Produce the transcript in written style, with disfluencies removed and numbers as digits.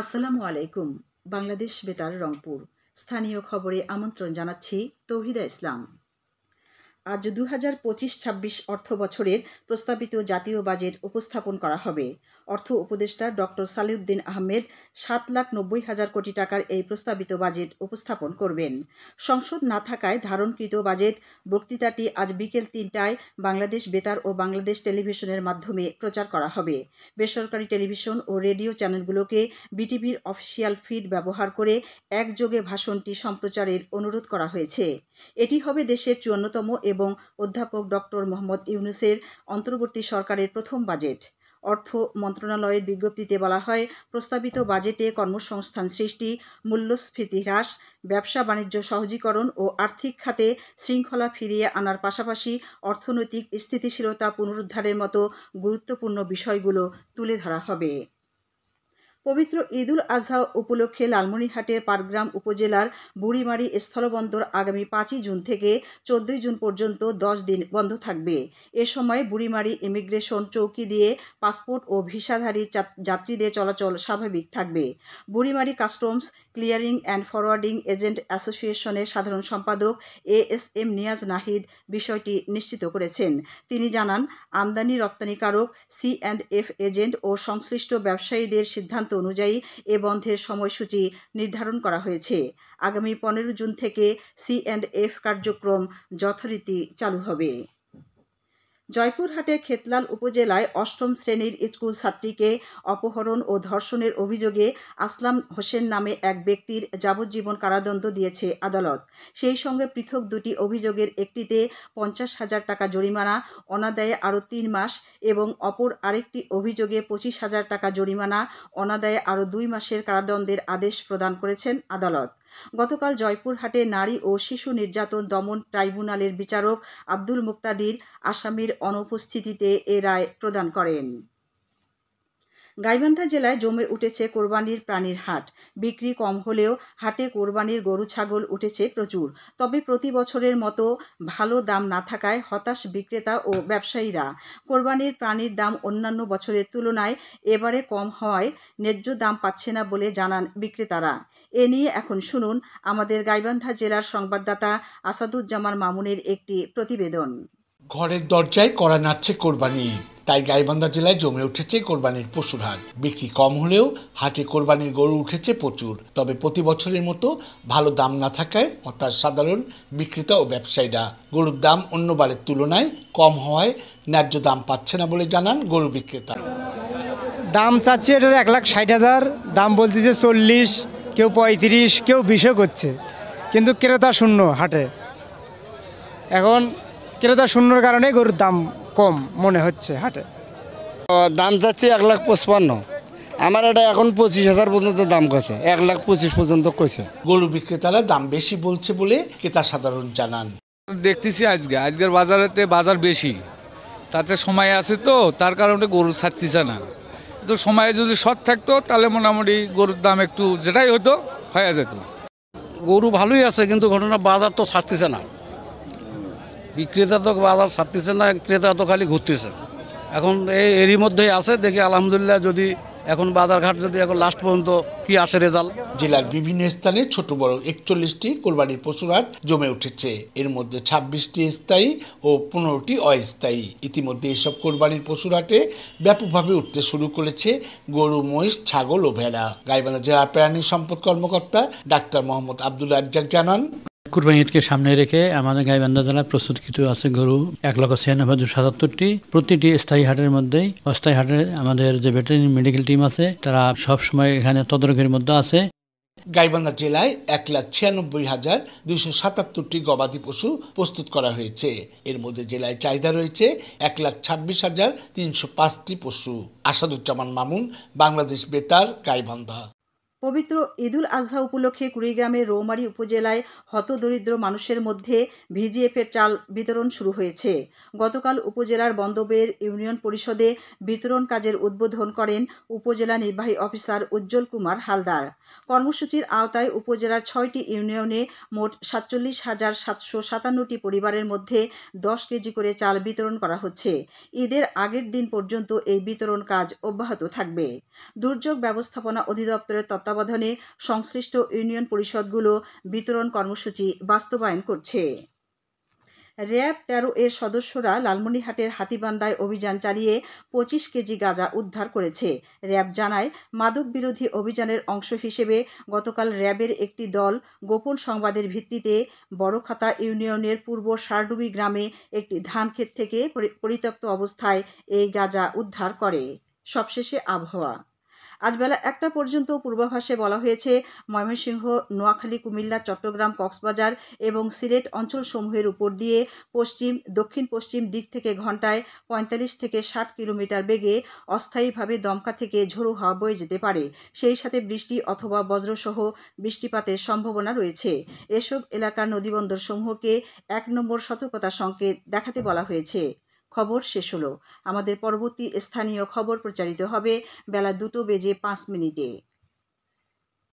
আসসালামু আলাইকুম। বাংলাদেশ বেতার রংপুর স্থানীয় খবরে আমন্ত্রণ জানাচ্ছি তৌহিদা ইসলাম। আজ 2025-26 অর্থ বছরের প্রস্তাবিত জাতীয় বাজেট উপস্থাপন করা হবে। অর্থ উপদেষ্টা ডক্টর সালেউদ্দিন আহমেদ 7,90,000 কোটি টাকার এই প্রস্তাবিত বাজেট উপস্থাপন করবেন। সংসদ না থাকায় ধারণকৃত বাজেট বক্তৃতাটি আজ বিকেল 3টায় বাংলাদেশ বেতার ও বাংলাদেশ টেলিভিশনের মাধ্যমে প্রচার করা হবে। বেসরকারি টেলিভিশন ও রেডিও চ্যানেলগুলোকে বিটিভির অফিসিয়াল ফিড ব্যবহার করে একযোগে ভাষণটি সম্প্রচারের অনুরোধ করা হয়েছে। এটি হবে দেশের 54তম এবং অধ্যাপক ডক্টর মোহাম্মদ ইউনূসের অন্তর্বর্তী সরকারের প্রথম বাজেট। অর্থ মন্ত্রণালয়ের বিজ্ঞপ্তিতে বলা হয়, প্রস্তাবিত বাজেটে কর্মসংস্থান সৃষ্টি, মূল্যস্ফীতি হ্রাস, ব্যবসা বাণিজ্য সহজীকরণ ও আর্থিক খাতে শৃঙ্খলা ফিরিয়ে আনার পাশাপাশি অর্থনৈতিক স্থিতিশীলতা পুনরুদ্ধারের মতো গুরুত্বপূর্ণ বিষয়গুলো তুলে ধরা হবে। পবিত্র ঈদুল আজহা উপলক্ষে লালমনিরহাটের পাটগ্রাম উপজেলার বুড়িমারি স্থলবন্দর আগামী 5ই জুন থেকে 14ই জুন পর্যন্ত 10 দিন বন্ধ থাকবে। এ সময় বুড়িমারি ইমিগ্রেশন চৌকি দিয়ে পাসপোর্ট ও ভিসাধারী যাত্রীদের চলাচল স্বাভাবিক থাকবে। Burimari customs clearing and forwarding agent অ্যাসোসিয়েশনের সাধারণ সম্পাদক ASM নিয়াজ নাহিদ বিষয়টি নিশ্চিত করেছেন। তিনি জানান, আমদানি রপ্তানিকারক, C&F এজেন্ট ও সংশ্লিষ্ট ব্যবসায়ীদের সিদ্ধান্ত অনুযায়ী এ বন্ধের সময়সূচি নির্ধারণ করা হয়েছে। আগামী 15 জুন থেকে C&F কার্যক্রম যথারীতি চালু হবে। জয়পুরহাটের খেতলাল উপজেলায় 8ম শ্রেণীর স্কুল ছাত্রীকে অপহরণ ও ধর্ষণের অভিযোগে আসলাম হোসেন নামে এক ব্যক্তির যাবজ্জীবন কারাদণ্ড দিয়েছে আদালত। সেই সঙ্গে পৃথক দুটি অভিযোগের একটিতে 50,000 টাকা জরিমানা, অনাদায়ে আরও 3 মাস এবং অপর আরেকটি অভিযোগে 25,000 টাকা জরিমানা, অনাদায়ে আরও 2 মাসের কারাদণ্ডের আদেশ প্রদান করেছেন আদালত। গতকাল জয়পুরহাটে নারী ও শিশু নির্যাতন দমন ট্রাইব্যুনালের বিচারক আব্দুল মুক্তাদির আসামির অনুপস্থিতিতে এ রায় প্রদান করেন। গাইবান্ধা জেলায় জমে উঠেছে কোরবানির প্রাণীর হাট। বিক্রি কম হলেও হাটে কোরবানির গরু ছাগল উঠেছে প্রচুর। তবে প্রতি বছরের মতো ভালো দাম না থাকায় হতাশ বিক্রেতা ও ব্যবসায়ীরা। কোরবানির প্রাণীর দাম অন্যান্য বছরের তুলনায় এবারে কম হওয়ায় ন্যায্য দাম পাচ্ছে না বলে জানান বিক্রেতারা। এ নিয়ে এখন শুনুন আমাদের গাইবান্ধা জেলার সংবাদদাতা আসাদুজ্জামান মামুনের একটি প্রতিবেদন। ঘরের দরজায় কড়া নাড়ছে কোরবানি ঈদ, তাই গাইবান্ধা জেলায় জমে উঠেছে কোরবানির পশুর হাট। বিক্রি কম হলেও হাটে কোরবানির গরু উঠেছে প্রচুর। তবে প্রতি বছরের মতো ভালো দাম না থাকায় হতাশ সাধারণ বিক্রেতা ও ব্যবসায়ীরা। গরুর দাম অন্যবারের তুলনায় কম হওয়ায় ন্যায্য দাম পাচ্ছে না বলে জানান গরু বিক্রেতা। দাম চাচ্ছে এটার 1,60,000, দাম বলতেছে 40, কেউ 35, কেউ 20 করছে, কিন্তু ক্রেতা শূন্য হাটে। এখন ক্রেতা শূন্যর কারণে গরুর দাম কম মনে হচ্ছে হাটে। দাম যাচ্ছে 1,55,000, আমার এটা এখন 25,000 পর্যন্ত দাম কইছে, 1,25,000 পর্যন্ত কইছে। গরু বিক্রেতারা দাম বেশি বলছে বলে ক্রেতা সাধারণ জানান। দেখতেছি আজকের বাজারেতে বাজার বেশি, তাতে সময় আছে তো তার কারণে গরু ছাড়তেছে না। তো সময়ে যদি শর্ট থাকতো তাহলে মোটামুটি গরুর দাম একটু যেটাই হতো হয়ে যেত। গরু ভালোই আছে, কিন্তু ঘটনা বাজার তো ছাড়তেছে না। বিক্রেতা তো বাজার ছাড়তেছে না, ক্রেতা তো খালি ঘুরতেছে। এখন এরই মধ্যেই আছে, দেখি আলহামদুলিল্লাহ যদি এখন বাজারঘাট যদি এখন লাস্ট পর্যন্ত কি আসে রেজাল্ট। জেলার বিভিন্ন স্থানে ছোট বড় 41টি কোরবানির পশুর হাট জমে উঠেছে। এর মধ্যে 26টি স্থায়ী ও 15টি অস্থায়ী। ইতিমধ্যে এসব কোরবানির পশুর হাটে ব্যাপকভাবে উঠতে শুরু করেছে গরু, মহিষ, ছাগল ও ভেড়া। গাইবান্ধা জেলা প্রাণী সম্পদ কর্মকর্তা ডাক্তার মোহাম্মদ আব্দুল রাজ্জাক জানান, কুরবানি ঈদকে সামনে রেখে আমাদের গাইবান্ধা জেলায় প্রস্তুতকৃত আছে গরু 1,96,277টি। প্রতিটি স্থায়ী হাটের মধ্যেই অস্থায়ী হাটে আমাদের যে ভেটেরিনারি মেডিকেল টিম আছে তারা সব সময় এখানে তদারকির মধ্যে আছে। গাইবান্ধা জেলায় 1,96,277টি গবাদি পশু প্রস্তুত করা হয়েছে। এর মধ্যে জেলায় চাহিদা রয়েছে 1,26,305টি পশু। আসাদুজ্জামান মামুন, বাংলাদেশ বেতার, গাইবান্ধা। পবিত্র ঈদুল আজহা উপলক্ষে কুড়িগ্রামের রৌমারী উপজেলায় হতদরিদ্র মানুষের মধ্যে ভিজিএফের চাল বিতরণ শুরু হয়েছে। গতকাল উপজেলার বন্দবের ইউনিয়ন পরিষদে বিতরণ কাজের উদ্বোধন করেন উপজেলা নির্বাহী অফিসার উজ্জ্বল কুমার হালদার। কর্মসূচির আওতায় উপজেলার 6টি ইউনিয়নে মোট 47,757টি পরিবারের মধ্যে 10 কেজি করে চাল বিতরণ করা হচ্ছে। ঈদের আগের দিন পর্যন্ত এই বিতরণ কাজ অব্যাহত থাকবে। দুর্যোগ ব্যবস্থাপনা অধিদপ্তরের তত্ত্বাবধানে সংশ্লিষ্ট ইউনিয়ন পরিষদগুলো বিতরণ কর্মসূচি বাস্তবায়ন করছে। র্যাব 13 এর সদস্যরা লালমনিরহাটের হাতীবান্ধায় অভিযান চালিয়ে 25 কেজি গাঁজা উদ্ধার করেছে। র্যাব জানায়, মাদক বিরোধী অভিযানের অংশ হিসেবে গতকাল র্যাবের একটি দল গোপন সংবাদের ভিত্তিতে বড়খাতা ইউনিয়নের পূর্ব সারডুবি গ্রামে একটি ধানক্ষেত থেকে পরিত্যক্ত অবস্থায় এই গাঁজা উদ্ধার করে। সবশেষে আবহাওয়া। আজ বেলা 1টা পর্যন্ত পূর্বাভাসে বলা হয়েছে, ময়মনসিংহ, নোয়াখালী, কুমিল্লা, চট্টগ্রাম, কক্সবাজার এবং সিলেট অঞ্চলসমূহের উপর দিয়ে পশ্চিম দক্ষিণ পশ্চিম দিক থেকে ঘন্টায় 45 থেকে 60 কিলোমিটার বেগে অস্থায়ীভাবে দমকা থেকে ঝোড়ো হাওয়া বয়ে যেতে পারে। সেই সাথে বৃষ্টি অথবা বজ্রসহ বৃষ্টিপাতের সম্ভাবনা রয়েছে। এসব এলাকার নদীবন্দরসমূহকে 1 নম্বর সতর্কতা সংকেত দেখাতে বলা হয়েছে। খবর শেষ হলো। আমাদের পরবর্তী স্থানীয় খবর প্রচারিত হবে বেলা 2:05